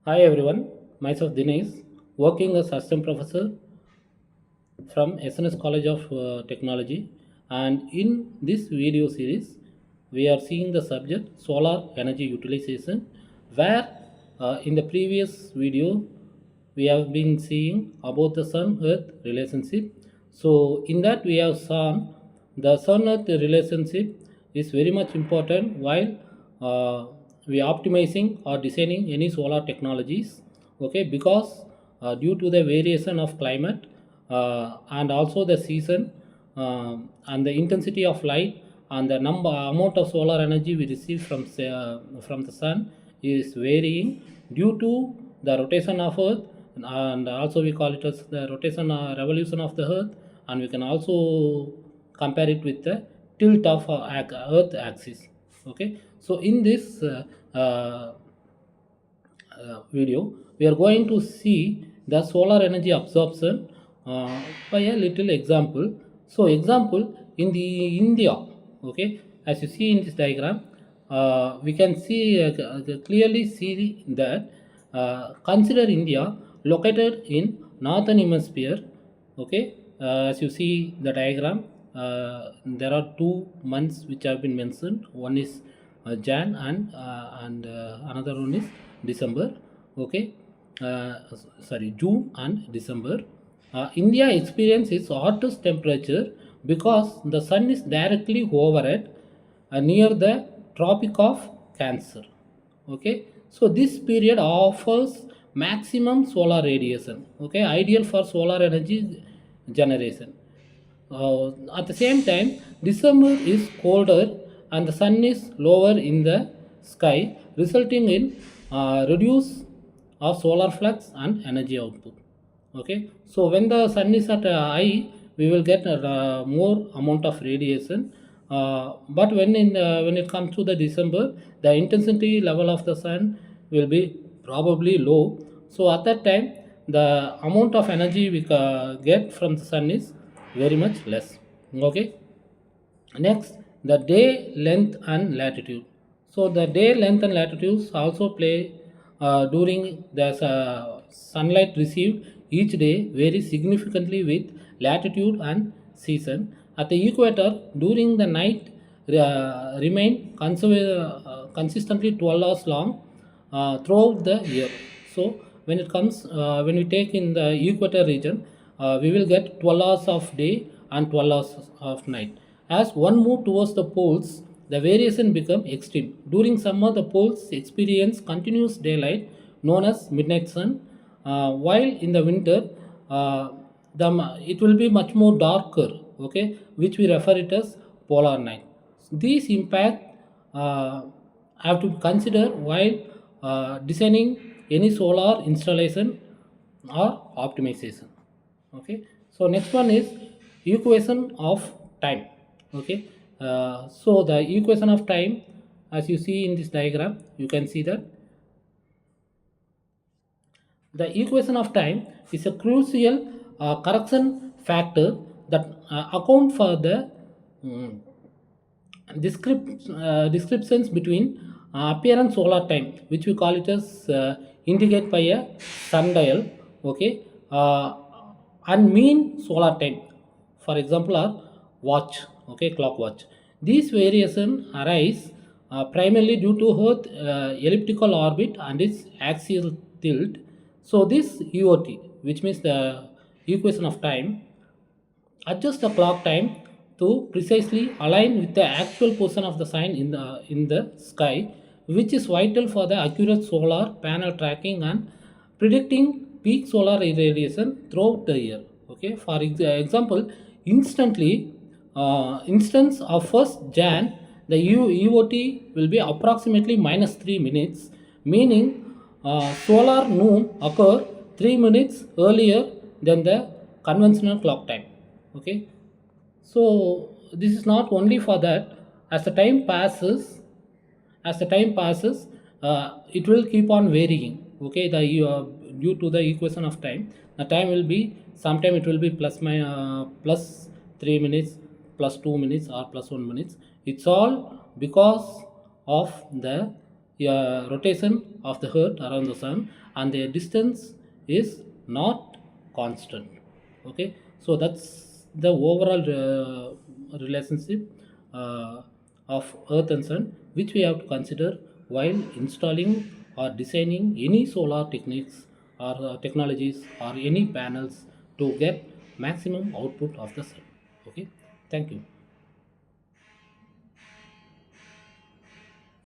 Hi everyone, myself Dinesh, working as assistant professor from SNS College of Technology, and in this video series we are seeing the subject solar energy utilization, where in the previous video we have been seeing about the sun earth relationship. So in that we have seen the sun earth relationship is very much important while uh, we optimizing or designing any solar technologies, okay, because due to the variation of climate and also the season, and the intensity of light and the number amount of solar energy we receive from the sun is varying due to the rotation of earth, and also we call it as the rotation revolution of the earth, and we can also compare it with the tilt of earth axis. Okay, so in this video, we are going to see the solar energy absorption by a little example. So, example in the India, okay, as you see in this diagram, we can see clearly see that consider India located in northern hemisphere. Okay, as you see the diagram, there are 2 months which have been mentioned. One is Jan and another one is December. Okay, sorry, June and December. India experiences hottest temperature because the sun is directly overhead near the Tropic of Cancer. Okay, so this period offers maximum solar radiation. Okay, ideal for solar energy generation. At the same time, December is colder and the sun is lower in the sky, resulting in reduce of solar flux and energy output. Okay, so when the sun is at high, we will get more amount of radiation. But when it comes to the December, the intensity level of the sun will be probably low. So at that time, the amount of energy we get from the sun is very much less. Okay, next, the day length and latitude. So the day length and latitudes also play during the sunlight received each day vary significantly with latitude and season. At the equator, during the night remain consistently 12 hours long throughout the year. So when we take in the equator region, we will get 12 hours of day and 12 hours of night. As one move towards the poles, the variation become extreme. During summer, the poles experience continuous daylight, known as midnight sun, while in the winter, uh, it will be much more darker. Okay, which we refer it as polar night. These impact uh, have to consider while designing any solar installation or optimization. Okay, so next one is equation of time. Okay, so the equation of time, as you see in this diagram, you can see that the equation of time is a crucial correction factor that account for the mm, descriptions between appearance solar time, which we call it as indicate by a sundial. Okay, uh, and mean solar time, for example, are watch. Okay, clock watch. These variation arise primarily due to earth elliptical orbit and its axial tilt. So this EOT, which means the equation of time, adjust the clock time to precisely align with the actual position of the sign in the sky, which is vital for the accurate solar panel tracking and predicting peak solar irradiation throughout the year. Okay, for example, instance of 1st Jan, the EOT will be approximately -3 minutes, meaning solar noon occur 3 minutes earlier than the conventional clock time. Okay, so this is not only for that. As the time passes, it will keep on varying. Okay, the due to the equation of time, the time will be, sometime it will be plus 3 minutes, plus 2 minutes, or plus 1 minutes. It's all because of the rotation of the earth around the sun, and the distance is not constant. Okay, so that's the overall relationship uh, of earth and sun, which we have to consider while installing or designing any solar techniques or technologies or any panels to get maximum output of the sun. Okay, thank you.